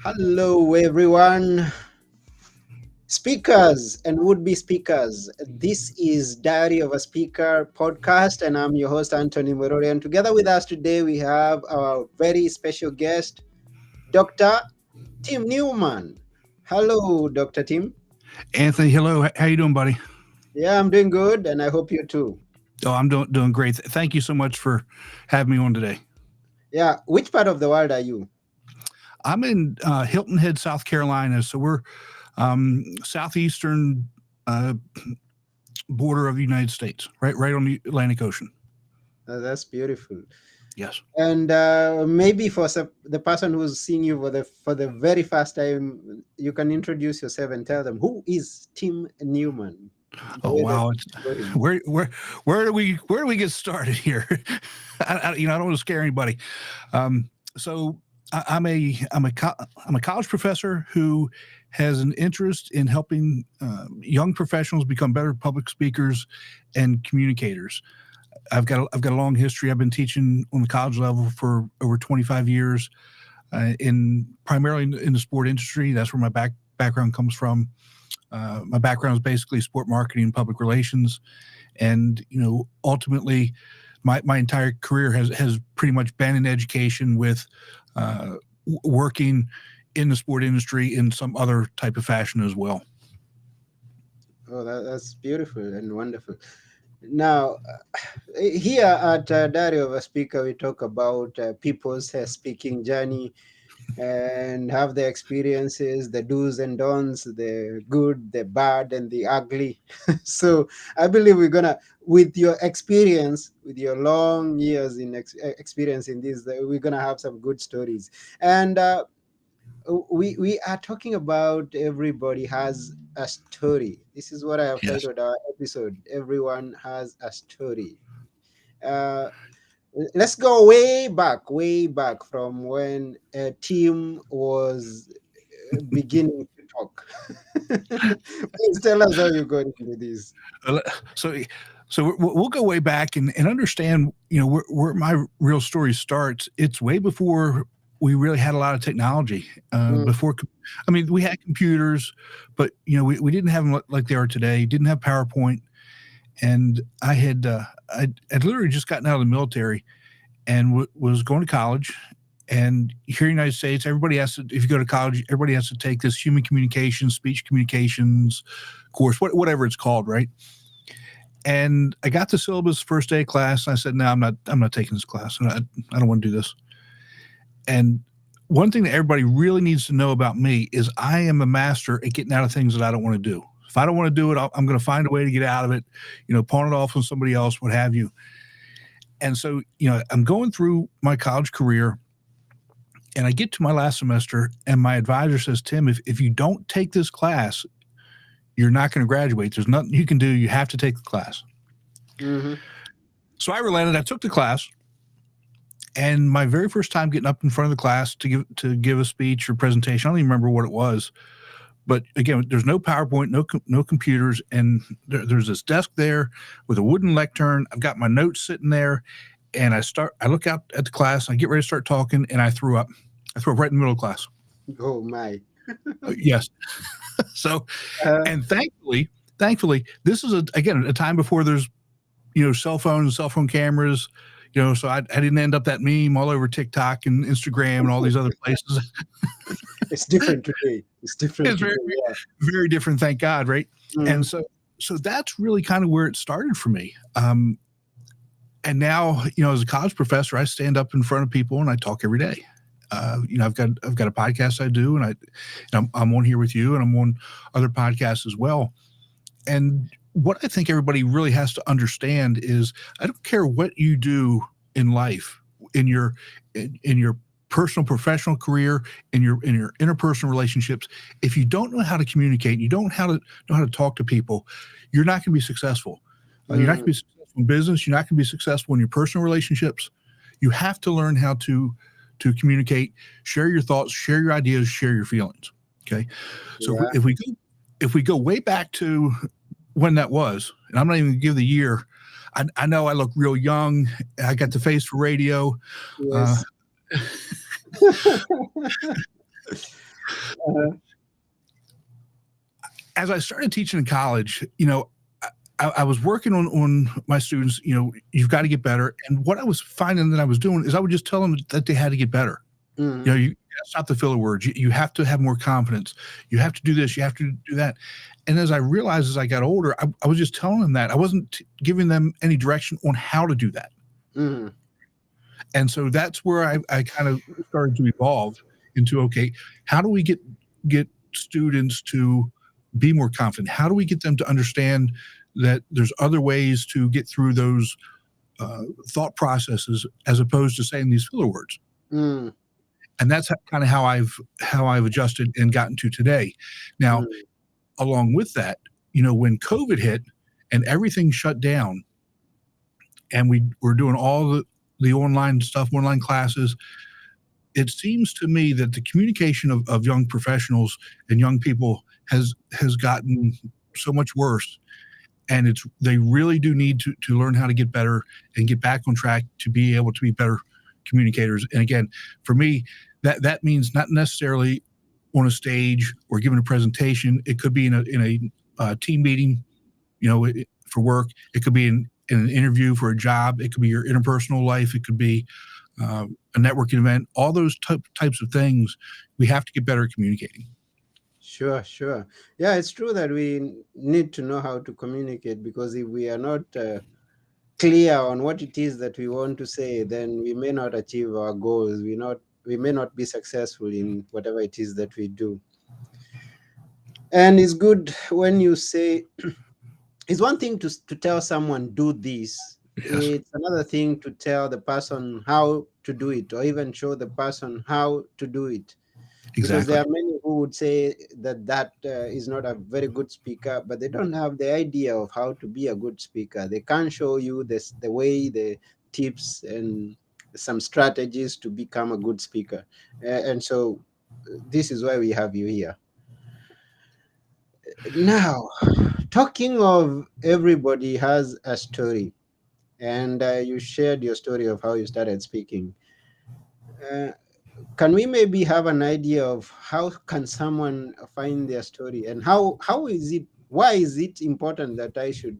Hello, everyone. Speakers and would be speakers. This is Diary of a Speaker podcast, and I'm your host, Anthony Morori. And together with us today, we have our very special guest, Dr. Tim Newman. Hello, Dr. Tim. Anthony, hello. How you doing, buddy? Yeah, I'm doing good, and I hope you too. Oh, I'm doing great. Thank you so much for having me on today. Yeah, which part of the world are you? I'm in Hilton Head, South Carolina. So we're southeastern uh, border of the United States, right on the Atlantic Ocean. That's beautiful. Yes. And maybe for the person who's seeing you for the very first time, you can introduce yourself and tell them who is Tim Newman. The Oh way that wow. you know him. Where do we get started here? I don't want to scare anybody. So I'm a college professor who has an interest in helping young professionals become better public speakers and communicators. I've got a long history. I've been teaching on the college level for over 25 years, in primarily in the sport industry. That's where my background comes from. My background is basically sport marketing and public relations, and ultimately, my entire career has pretty much been in education with working in the sport industry in some other type of fashion as well. Oh, that's beautiful and wonderful. Now, here at Diary of a Speaker, we talk about people's speaking journey and have the experiences, the do's and don'ts, the good, the bad, and the ugly. So I believe we're gonna, with your experience, with your long years in experience in this, we're gonna have some good stories. And we are talking about everybody has a story. This is what I have Yes. titled our episode. Everyone has a story. Uh, let's go way back from when a team was beginning to talk. Please tell us how you got into this. Uh, So, so we'll go way back and understand, where my real story starts. It's way before we really had a lot of technology. Mm, I mean, we had computers, but we didn't have them like they are today. Didn't have PowerPoint, and I'd literally just gotten out of the military and was going to college. And here in the United States, if you go to college, everybody has to take this human communications, speech communications course, whatever it's called, right? And I got the syllabus first day of class, and I said, "No, I'm not taking this class. I don't want to do this." And one thing that everybody really needs to know about me is I am a master at getting out of things that I don't want to do. If I don't want to do it, I'm going to find a way to get out of it, pawn it off on somebody else, what have you. And so, I'm going through my college career, and I get to my last semester, and my advisor says, "Tim, if you don't take this class, you're not going to graduate. There's nothing you can do. You have to take the class." mhm. So I relented. I took the class, and my very first time getting up in front of the class to give a speech or presentation, I don't even remember what it was. But again, there's no PowerPoint, no computers, and there's this desk there with a wooden lectern. I've got my notes sitting there, and I look out at the class, and I get ready to start talking, and I threw up. I threw up right in the middle of class. Oh my. Yes. So, Uh, and thankfully, this is again a time before there's cell phones, cell phone cameras. So I didn't end up that meme all over TikTok and Instagram and all these other places. it's different today. It's different It's today. very, Yeah. very different, thank God, right? And Mm, so that's really kind of where it started for me. And now, as a college professor, I stand up in front of people and I talk every day. I've got a podcast I do, and I'm on here with you, and I'm on other podcasts as well. And what I think everybody really has to understand is, I don't care what you do in life, in your personal professional career, in your interpersonal relationships. If you don't know how to communicate, you don't know how to talk to people, you're not going to be successful. You're not going to mm, be successful in business. You're not going to be successful in your personal relationships. You have to learn how to communicate, share your thoughts, share your ideas, share your feelings. Okay, so yeah. if we go way back to when that was, and I'm not even going to give the year. I know I look real young. I got the face for radio. Uh, Yes. Uh-huh. As I started teaching in college, I was working on my students. You've got to get better. And what I was finding that I was doing is I would just tell them that they had to get better. Mm-hmm. You gotta stop the filler words. You have to have more confidence. You have to do this. You have to do that. And as I realized as I got older, I was just telling them that. I wasn't giving them any direction on how to do that. Mm-hmm. And so that's where I kind of started to evolve into, okay, how do we get students to be more confident? How do we get them to understand that there's other ways to get through those thought processes as opposed to saying these filler words? Mm-hmm. And that's kind of how I've adjusted and gotten to today. Now, along with that, when COVID hit and everything shut down, and we were doing all the online stuff, online classes, it seems to me that the communication of young professionals and young people has gotten so much worse. And they really do need to learn how to get better and get back on track to be able to be better communicators. And again, for me, that means not necessarily on a stage or giving a presentation. It could be in a team meeting, for work. It could be in an interview for a job. It could be your interpersonal life. It could be a networking event. All those types of things, we have to get better at communicating. Sure, sure. Yeah, it's true that we need to know how to communicate, because if we are not clear on what it is that we want to say, then we may not achieve our goals. We may not be successful in whatever it is that we do. And it's good when you say, it's one thing to tell someone do this. Yes, It's another thing to tell the person how to do it, or even show the person how to do it. Because there exactly. are many who would say that is not a very good speaker, but they don't have the idea of how to be a good speaker. They can't show you the way, the tips, and some strategies to become a good speaker. And so this is why we have you here. Now, talking of everybody has a story, and you shared your story of how you started speaking. Uh, can we maybe have an idea of how can someone find their story, and why is it important that I should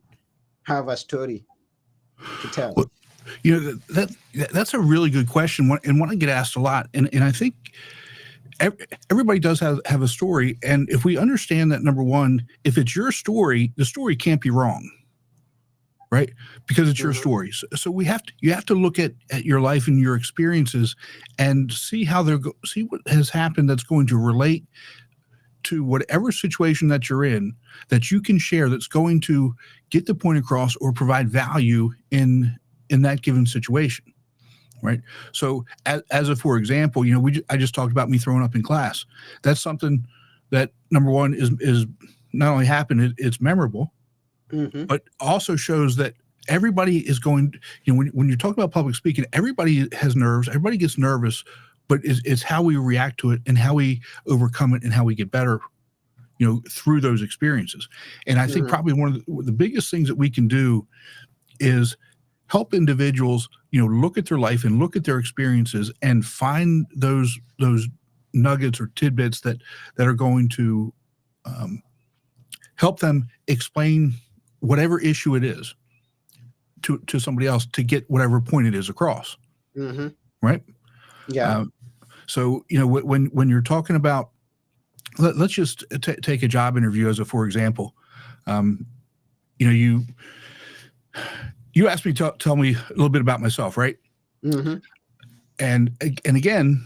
have a story to tell? Well, that's a really good question, and one I get asked a lot. And I think everybody does have a story. And if we understand that, number one, if it's your story, the story can't be wrong, right? Because it's your Mhm, story. So you have to look at your life and your experiences and see how see what has happened that's going to relate to whatever situation that you're in, that you can share, that's going to get the point across or provide value in that given situation, right? So as a for example, I just talked about me throwing up in class. That's something that, number one, is not only happened, it's memorable, mhm, but also shows that everybody is going, when you talk about public speaking, everybody has nerves, everybody gets nervous, but it's how we react to it and how we overcome it and how we get better, through those experiences. And I think mhm, probably one of the biggest things that we can do is help individuals, look at their life and look at their experiences and find those nuggets or tidbits that are going to help them explain whatever issue it is to somebody else to get whatever point it is across, mhm. right? Yeah. Uh, so when you're talking about, let's just take a job interview as a for example. Um, you you asked me to tell me a little bit about myself, right? Mhm, And again,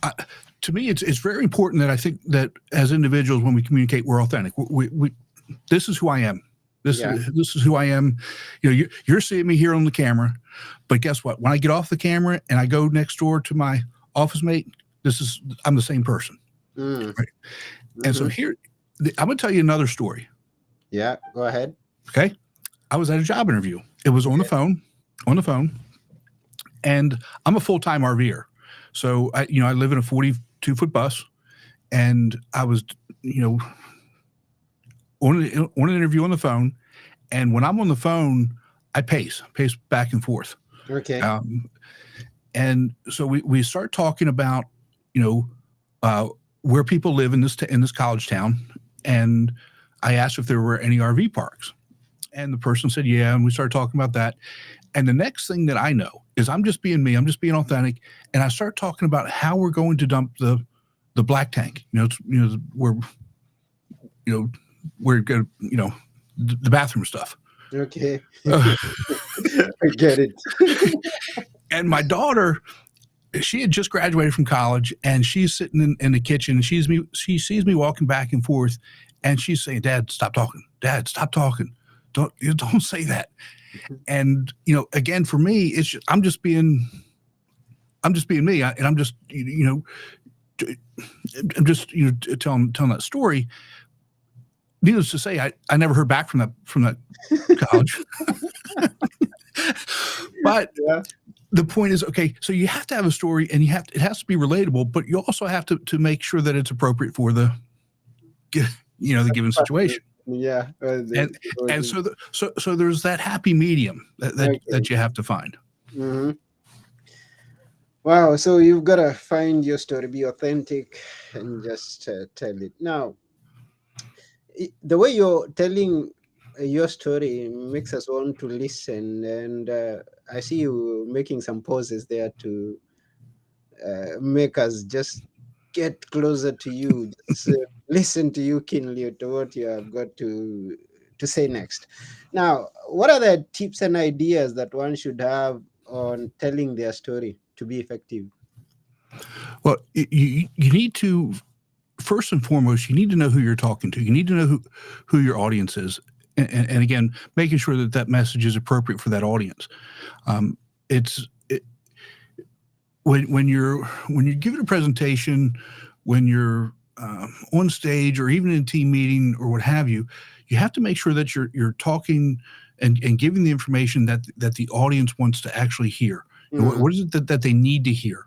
I, to me, it's very important that I think that as individuals, when we communicate, we're authentic. We this is who I am. yeah. This is who I am. You're seeing me here on the camera, but guess what? When I get off the camera and I go next door to my office mate, I'm the same person, Mm, right? And so mhm. here, I'm going to tell you another story. Yeah, go ahead. Okay, I was at a job interview. It was Okay. on the phone, and I'm a full time RVer. So I live in a 42-foot bus, and I was, you know, on an interview on the phone. And when I'm on the phone, I pace back and forth. Okay. Um, and so we start talking about, you know, uh, where people live in this college town, and I asked if there were any RV parks, and the person said yeah, and we started talking about that. And the next thing that I know is I'm just being me, I'm just being authentic, and I start talking about how we're going to dump the black tank. Where we're going, the bathroom stuff. Okay. Uh, I get it. and my daughter, she had just graduated from college, and she's sitting in the kitchen, and she sees me walking back and forth, and she's saying, "Dad, stop talking. Dad, stop talking. Don't say that." And again, for me, it's just, I'm just being me, and I'm just telling that story. Needless to say, I never heard back from that college. But Yeah. the point is, okay, so you have to have a story, and it has to be relatable, but you also have to make sure that it's appropriate for the given situation. Yeah. And so there's that happy medium that you have to find. Mm-hmm. Wow. So you've got to find your story, be authentic, and just tell it. Now, the way you're telling your story makes us want to listen, and I see you making some pauses there to make us just get closer to you, just listen to you keenly to what you have got to say next. Now, what are the tips and ideas that one should have on telling their story to be effective? Well, you need to, first and foremost, you need to know who you're talking to. You need to know who your audience is, and again, making sure that message is appropriate for that audience. When you're giving a presentation, when you're on stage, or even in a team meeting or what have you, you have to make sure that you're talking and giving the information that the audience wants to actually hear. Mm-hmm. What is it that they need to hear,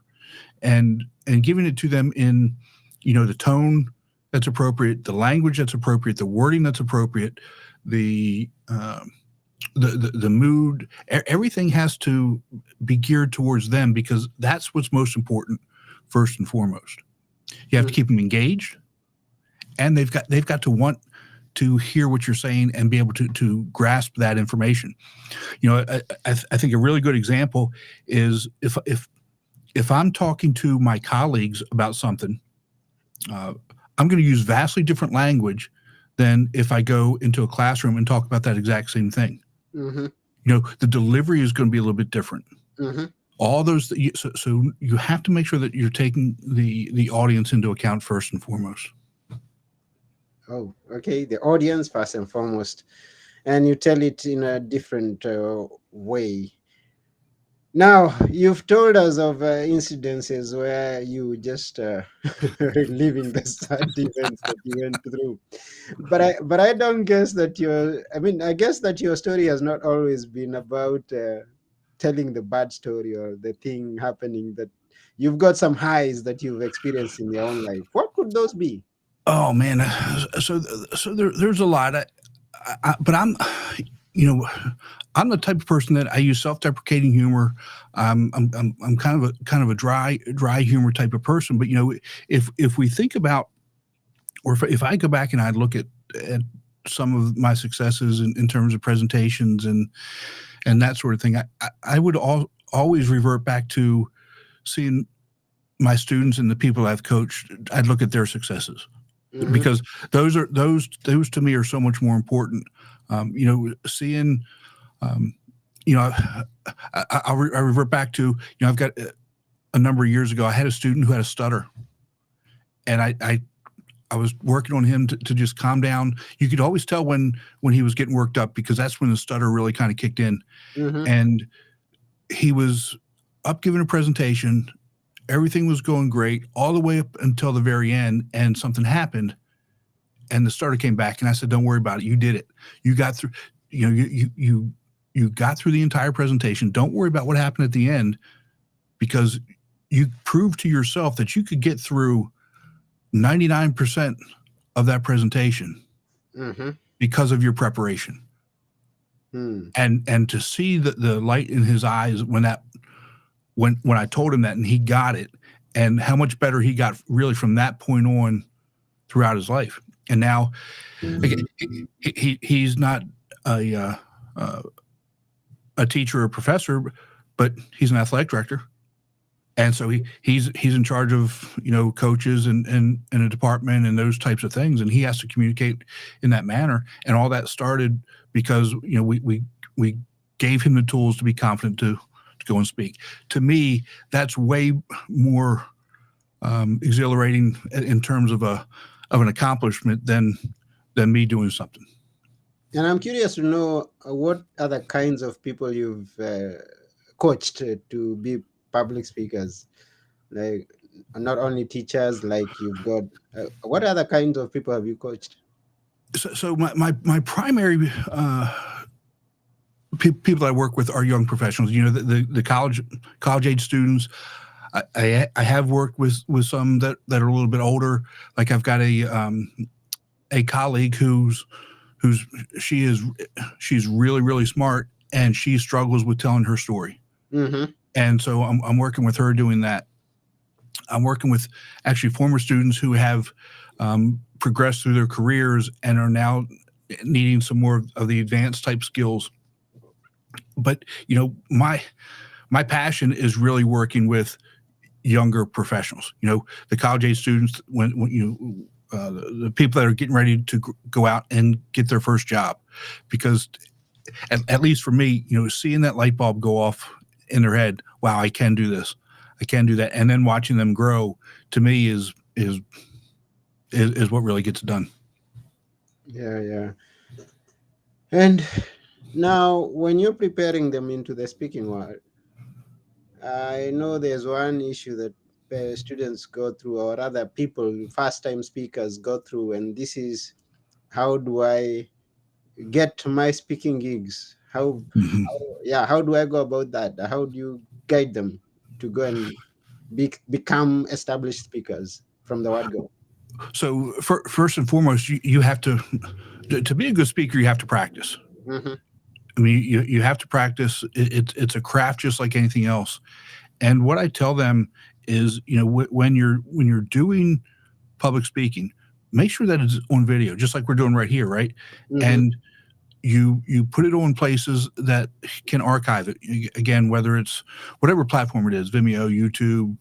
and giving it to them in the tone that's appropriate, the language that's appropriate, the wording that's appropriate, the mood. Everything has to be geared towards them, because that's what's most important first and foremost. You have to keep them engaged, and they've got to want to hear what you're saying and be able to grasp that information. I think a really good example is if I'm talking to my colleagues about something, I'm going to use vastly different language than if I go into a classroom and talk about that exact same thing. Mm-hmm. The delivery is going to be a little bit different. Mm-hmm. All those, so you have to make sure that you're taking the audience into account first and foremost. Oh, okay. The audience first and foremost, and you tell it in a different way. Now, you've told us of incidences where you just reliving the sad events that you went through, but I don't guess that I guess that your story has not always been about telling the bad story or the thing happening. That you've got some highs that you've experienced in your own life. What could those be? Oh man, so there's a lot. But I'm the type of person that I use self-deprecating humor. I'm kind of a dry humor type of person. But if we think about, or if I go back and I look at some of my successes in terms of presentations and that sort of thing, I would always revert back to seeing my students and the people I've coached. I'd look at their successes. Mm-hmm. Because those to me are so much more important. Seeing, I revert back to, I've got a number of years ago, I had a student who had a stutter, and I was working on him to just calm down. You could always tell when he was getting worked up, because that's when the stutter really kind of kicked in. Mm-hmm. And he was up giving a presentation. Everything was going great all the way up until the very end, and something happened, and the starter came back. And I said, "Don't worry about it. You did it. You got through. You got through the entire presentation. Don't worry about what happened at the end, because you proved to yourself that you could get through 99% of that presentation mm-hmm. because of your preparation." And to see the light in his eyes when I told him that, and he got it, and how much better he got really from that point on throughout his life. And now, again, he's not a a teacher or a professor, but he's an athletic director, and so he's in charge of coaches and a department and those types of things, and he has to communicate in that manner. And all that started because we gave him the tools to be confident to go and speak. To me, that's way more exhilarating in terms of an accomplishment than me doing something. And I'm curious to know what other kinds of people you've coached to be public speakers, like not only teachers, like you've got. What other kinds of people have you coached? So my primary people I work with are young professionals. The college age students. I have worked with some that are a little bit older. Like I've got a colleague she's really, really smart, and she struggles with telling her story. Mm-hmm. And so I'm working with her doing that. I'm working with actually former students who have progressed through their careers and are now needing some more of the advanced type skills. But my passion is really working with younger professionals. The college age students, when the people that are getting ready to go out and get their first job, because at least for me, seeing that light bulb go off in their head, wow, I can do this, I can do that, and then watching them grow, to me is what really gets it done. Yeah. And now, when you're preparing them into the speaking world, I know there's one issue that students go through, or other people, first-time speakers go through, and this is, how do I get my speaking gigs? Mhm. How do I go about that? How do you guide them to go and become established speakers from the word go? So first and foremost, you have to be a good speaker, you have to practice. Mm-hmm. I mean, you have to practice. It's a craft just like anything else. And what I tell them is, when you're doing public speaking, make sure that it's on video, just like we're doing right here, right? Mm-hmm. And you put it on places that can archive it. Again, whether it's whatever platform it is, Vimeo, YouTube,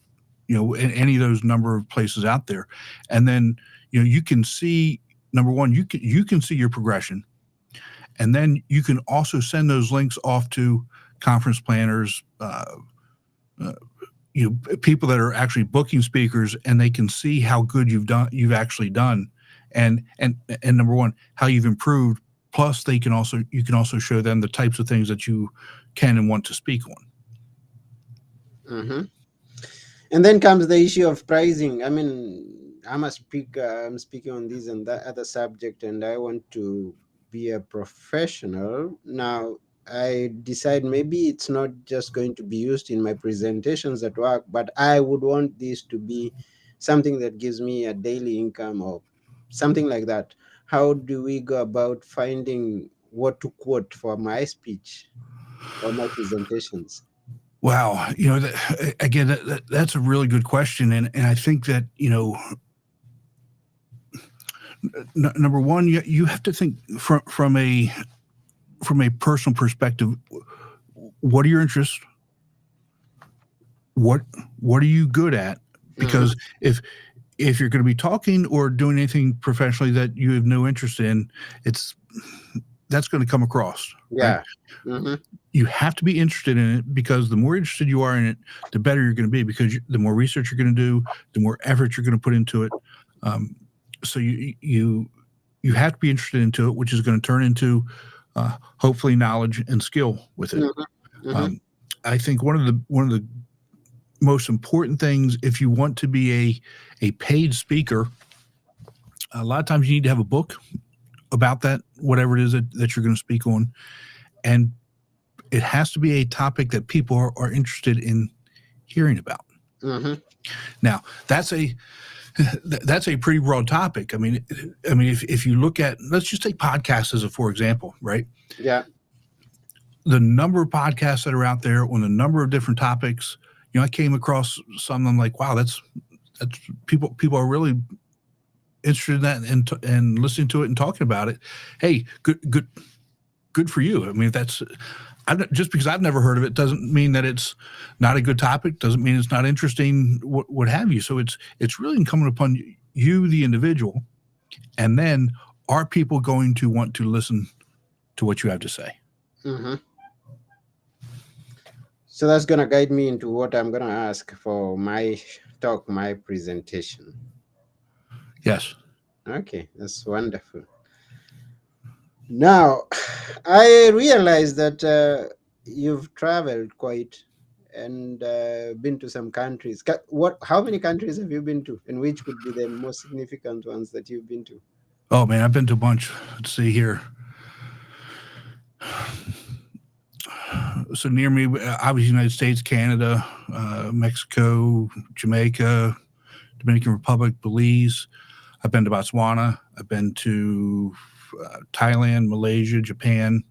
any of those number of places out there. And then you can see, number one, you can see your progression. And then you can also send those links off to conference planners, people that are actually booking speakers, and they can see how good you've actually done, and number one, how you've improved. Plus, you can also show them the types of things that you can and want to speak on. Mm-hmm. And then comes the issue of pricing. I mean, I'm a speaker. I'm speaking on this and that other subject, and I want to be a professional. Now, I decide maybe it's not just going to be used in my presentations at work, but I would want this to be something that gives me a daily income or something like that. How do we go about finding what to quote for my speech or my presentations? Wow, again, that's a really good question, and I think that number one, you have to think from a personal perspective. What are your interests? What are you good at? Because if you're going to be talking or doing anything professionally that you have no interest in, that's going to come across. Yeah. Right? Mm-hmm. You have to be interested in it, because the more interested you are in it, the better you're going to be, because the more research you're going to do, the more effort you're going to put into it. So you have to be interested into it, which is going to turn into hopefully knowledge and skill with it. Mm-hmm. Mm-hmm. I think one of the most important things, if you want to be a paid speaker, a lot of times you need to have a book about that, whatever it is that you're going to speak on, and it has to be a topic that people are interested in hearing about. Mm-hmm. Now, that's a pretty broad topic. I mean, if you look at, let's just take podcasts as for example, right? Yeah. The number of podcasts that are out there on a number of different topics, I came across something. I'm like, wow, that's people are really interested in that and listening to it and talking about it. Hey, good for you. I mean, that's just because I've never heard of it doesn't mean that it's not a good topic. Doesn't mean it's not interesting. What have you? So it's really incumbent upon you, the individual, and then are people going to want to listen to what you have to say? Hmm. So that's gonna guide me into what I'm gonna ask for my talk, my presentation. Yes. Okay, that's wonderful. Now, I realize that you've traveled quite and been to some countries. What? How many countries have you been to, and which could be the most significant ones that you've been to? Oh man, I've been to a bunch. Let's see here. So near me, obviously, United States, Canada, Mexico, Jamaica, Dominican Republic, Belize. I've been to Botswana. I've been to Thailand, Malaysia, Japan.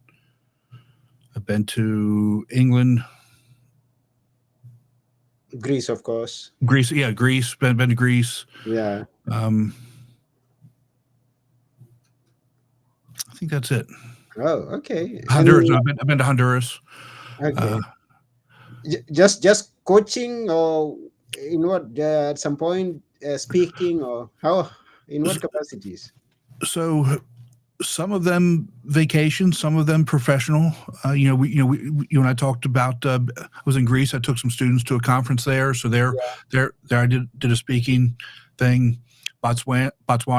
I've been to England, Greece, of course. Greece. Yeah, Greece. Been to Greece. Yeah. Um, I think that's it. Oh, okay. Honduras. And I've been to Honduras. Uh, okay, just coaching, or in what at some point speaking, or how, in what capacities? so some of them vacation, some of them professional. You and I talked about. I was in Greece. I took some students to a conference there. So there, I did a speaking thing. Botswana,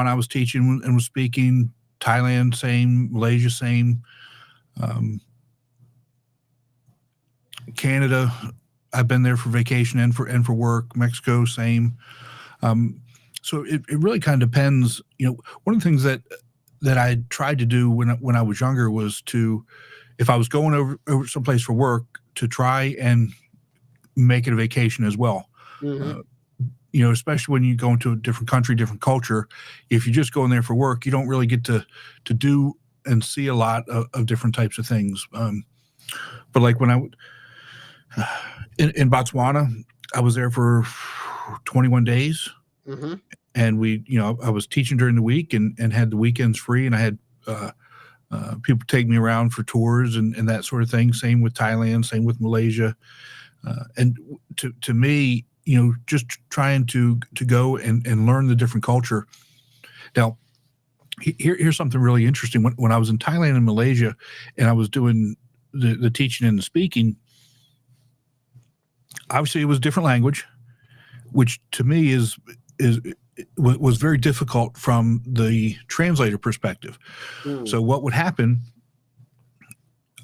I was teaching and was speaking. Thailand, same. Malaysia, same. Um, Canada, I've been there for vacation and for work. Mexico, same. Um, so it really kind of depends. One of the things that I tried to do when I was younger was to, if I was going over someplace for work, to try and make it a vacation as well. Hmm. Uh, especially when you go into a different country, different culture. If you're just going there for work, you don't really get to do and see a lot of different types of things. But like when I in Botswana, I was there for 21 days. Hmm. And I was teaching during the week and had the weekends free, and I had people take me around for tours and that sort of thing. Same with Thailand, same with Malaysia. And to me, just trying to go and learn the different culture. Now, here's something really interesting. When I was in Thailand and Malaysia, and I was doing the teaching and the speaking, obviously it was a different language, which to me was very difficult from the translator perspective. Mm. So what would happen?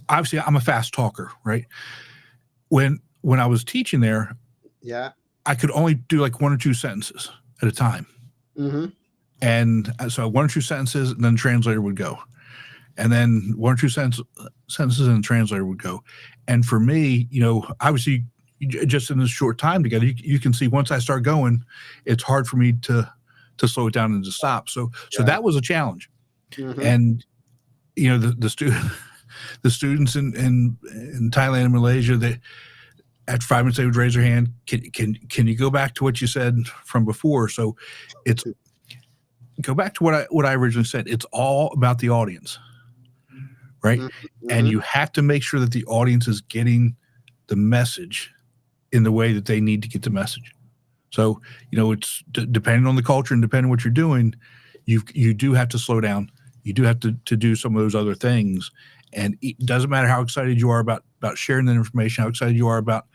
Obviously, I'm a fast talker, right? When I was teaching there, Yeah. I could only do like one or two sentences at a time, Hmm. and so one or two sentences, and then the translator would go, and then one or two sentences, and the translator would go. And for me, obviously, just in this short time together, you can see once I start going, it's hard for me to slow it down and to stop. So Yeah. that was a challenge. Hmm. And the the students in Thailand and Malaysia, they after 5 minutes they would raise their hand. Can you go back to what you said from before? So it's go back to what I originally said. It's all about the audience, right? And Hmm. you have to make sure that the audience is getting the message in the way that they need to get the message. So, it's depending on the culture and depending on what you're doing, you do have to slow down. You do have to do some of those other things. And it doesn't matter how excited you are about sharing that information, how excited you are about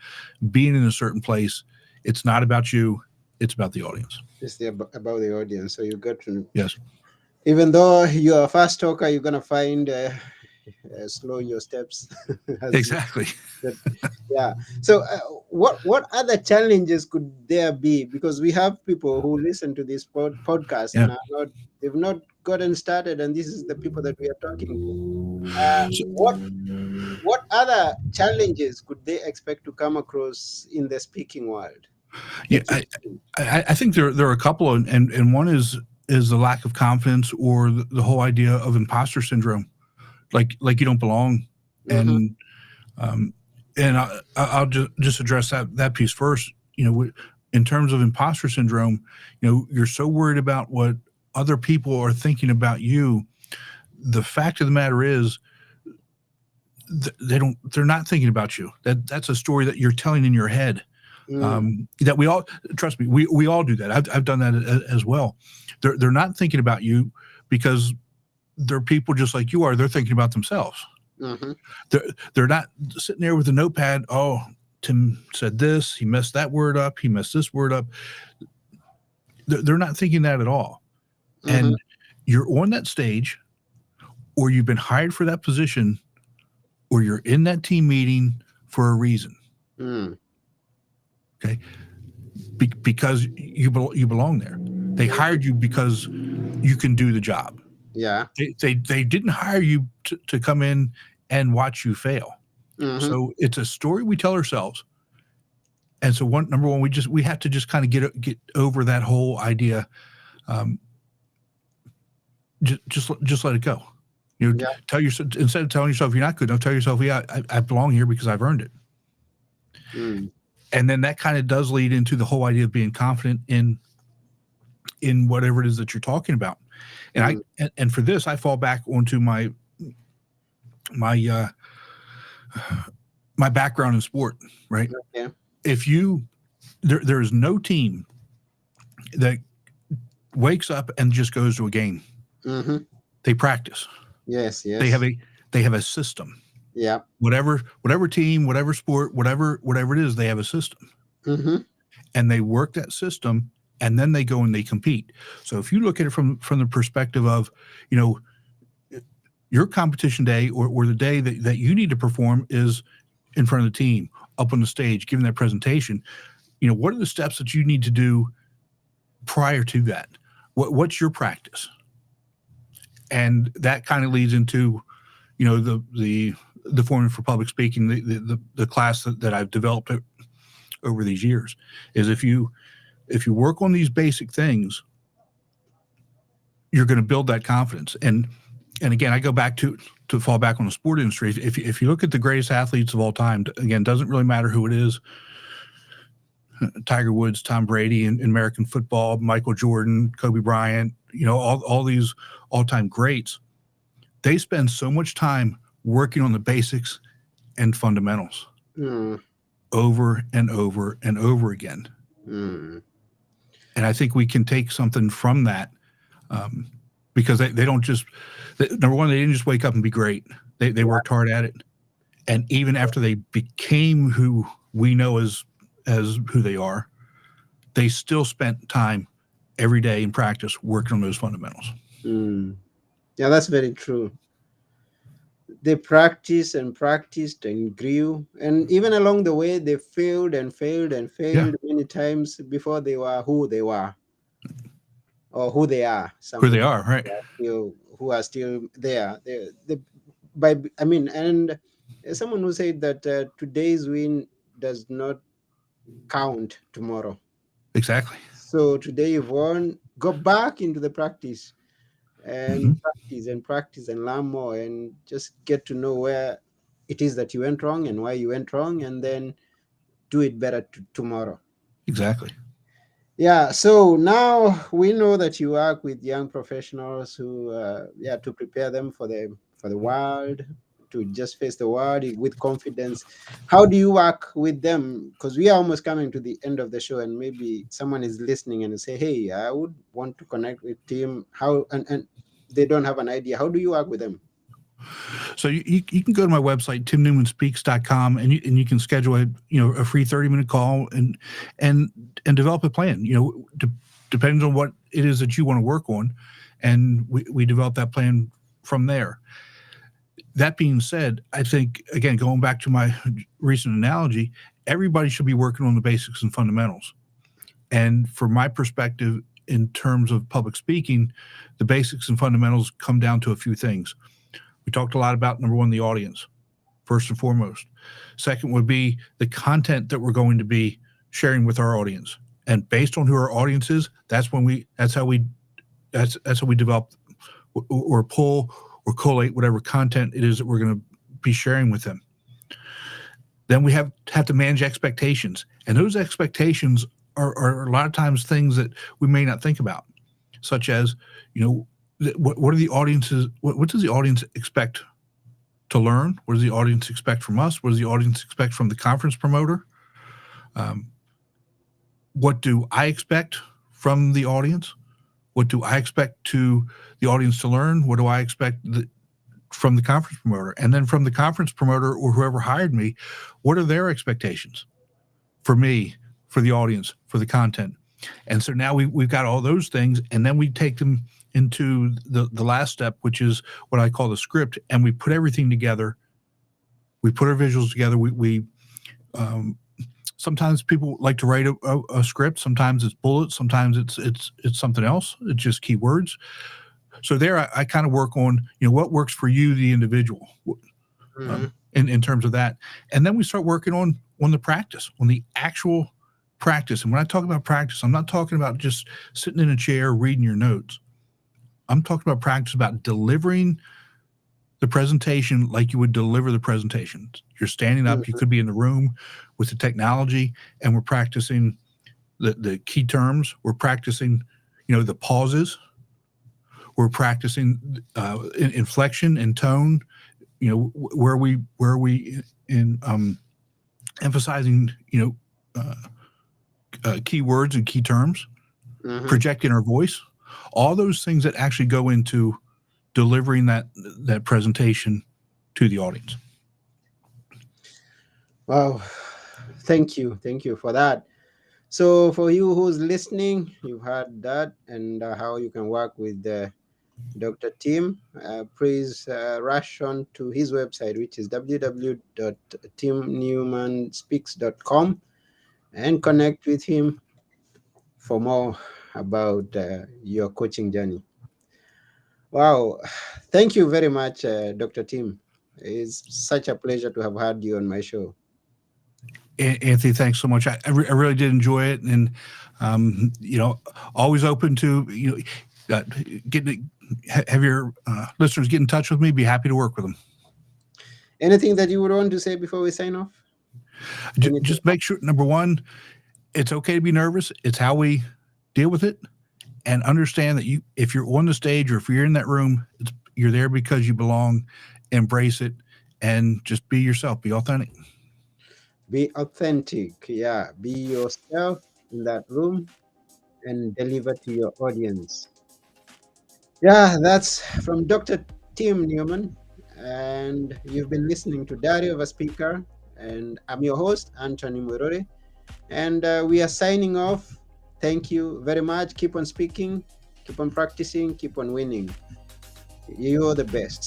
being in a certain place. It's not about you. It's about the audience. It's about the audience. So you got to, Yes, even though you're a fast talker, you're gonna find slow your steps as you exactly. said. Yeah. So what other challenges could there be? Because we have people who listen to this podcast Yeah. and they've not gotten started, and this is the people that we are talking to. So, What other challenges could they expect to come across in the speaking world yeah, that you've seen? I think there are a couple, and one is the lack of confidence or the whole idea of imposter syndrome, like you don't belong. Hmm. And um, And I'll just address that piece first. In terms of imposter syndrome, you're so worried about what other people are thinking about you. The fact of the matter is, they're not thinking about you. That's a story that you're telling in your head. Mm, That we all, trust me, we all do that. I've done that as well. They're not thinking about you because they're people just like you are. They're thinking about themselves. mm-hmm. They're not sitting there with a notepad. Oh, Tim said this. He messed that word up. He messed this word up. They're not thinking that at all. Mm-hmm. And you're on that stage, or you've been hired for that position, or you're in that team meeting for a reason. Mm, Okay, because you belong there. They hired you because you can do the job. yeah. They didn't hire you to come in and watch you fail. Mm-hmm. So it's a story we tell ourselves. And so number one, we have to just kind of get over that whole idea. Um, just let it go. Yeah. Tell yourself, instead of telling yourself you're not good enough, tell yourself, yeah, I belong here because I've earned it. Mm, And then that kind of does lead into the whole idea of being confident in whatever it is that you're talking about. And mm, and for this, I fall back onto my my background in sport. Right? okay. If you there is no team that wakes up and just goes to a game. Mm-hmm. They practice. Yes. They Yes. have a system. Yeah. Whatever team, whatever sport, whatever it is, they have a system, Mm-hmm. and they work that system, and then they go and they compete. So if you look at it from the perspective of, you know, your competition day, or the day that you need to perform is in front of the team, up on the stage, giving that presentation. What are the steps that you need to do prior to that? What's your practice? And that kind of leads into, the formula for public speaking, the class that I've developed over these years, is if you work on these basic things, you're going to build that confidence. And again, I go back to fall back on the sport industry. If you look at the greatest athletes of all time, again, doesn't really matter who it is. Tiger Woods, Tom Brady in American football, Michael Jordan, Kobe Bryant, all these all-time greats, they spend so much time working on the basics and fundamentals Mm, over and over and over again. mm, And I think we can take something from that, because they don't just, number one, they didn't just wake up and be great. They worked hard at it. And even after they became who we know as who they are, they still spent time every day in practice working on those fundamentals. mm. Yeah, that's very true. They practiced and practiced and grew, and even along the way, they failed and failed and Yeah, failed many times before they were who they were, or who they are. Some who they people are, right? are still who are still there. By I mean, and someone who said that today's win does not count tomorrow. Exactly. So today you've won. Go back into the practice Mm-hmm. and practice and learn more, and just get to know where it is that you went wrong and why you went wrong, and then do it better tomorrow. Exactly. Yeah, so now we know that you work with young professionals who yeah, to prepare them for the world, to just face the world with confidence. How do you work with them? Because we are almost coming to the end of the show, and maybe someone is listening and say, hey, I would want to connect with Tim. How and they don't have an idea. How do you work with them? So you can go to my website, timnewmanspeaks.com, and you can schedule a free 30-minute call and develop a plan. Depends on what it is that you want to work on, and we develop that plan from there. That being said, I think, again, going back to my recent analogy, everybody should be working on the basics and fundamentals. And from my perspective, in terms of public speaking, the basics and fundamentals come down to a few things. We talked a lot about, number one, the audience, first and foremost. Second would be the content that we're going to be sharing with our audience. And based on who our audience is, that's how we develop or pull or collate whatever content it is that we're going to be sharing with them. Then we have to manage expectations, and those expectations are a lot of times things that we may not think about, such as, you know, what are the audiences? What does the audience expect to learn? What does the audience expect from us? What does the audience expect from the conference promoter? Um, what do I expect from the audience? What do I expect to the audience to learn? What do I expect from the conference promoter? And then from the conference promoter or whoever hired me, what are their expectations for me, for the audience, for the content? And so now we've got all those things, and then we take them into the last step, which is what I call the script, and we put everything together. We put our visuals together. We sometimes people like to write a script. Sometimes it's bullets. Sometimes it's something else. It's just keywords. So there, I kind of work on, you know, what works for you, the individual, Mm-hmm. in terms of that, and then we start working on the practice, on the actual practice. And when I talk about practice, I'm not talking about just sitting in a chair reading your notes. I'm talking about practice about delivering the presentation like you would deliver the presentation. You're standing up. You could be in the room with the technology, and we're practicing the key terms. We're practicing, you know, the pauses. We're practicing inflection and tone. You know, where we in emphasizing, you know, key words and key terms, Mm-hmm. projecting our voice, all those things that actually go into delivering that presentation to the audience. Wow. Thank you for that. So for you who's listening, you've heard that, and how you can work with Dr. Tim. Please rush on to his website, which is www.timnewmanspeaks.com, and connect with him for more about your coaching journey. Wow. Thank you very much, Dr. Tim. It's such a pleasure to have had you on my show. Anthony, thanks so much. I really did enjoy it, and you know, always open to, you know, have your listeners get in touch with me. Be happy to work with them. Anything that you would want to say before we sign off? Anything? Just make sure, number one, it's okay to be nervous. It's how we deal with it, and understand that if you're on the stage or if you're in that room, you're there because you belong. Embrace it, and just be yourself. Be authentic. Be authentic. Yeah. Be yourself in that room and deliver to your audience. Yeah, that's from Dr. Tim Newman. And you've been listening to Diary of a Speaker. And I'm your host, Anthony Murore. And we are signing off. Thank you very much. Keep on speaking, keep on practicing, keep on winning. You're the best.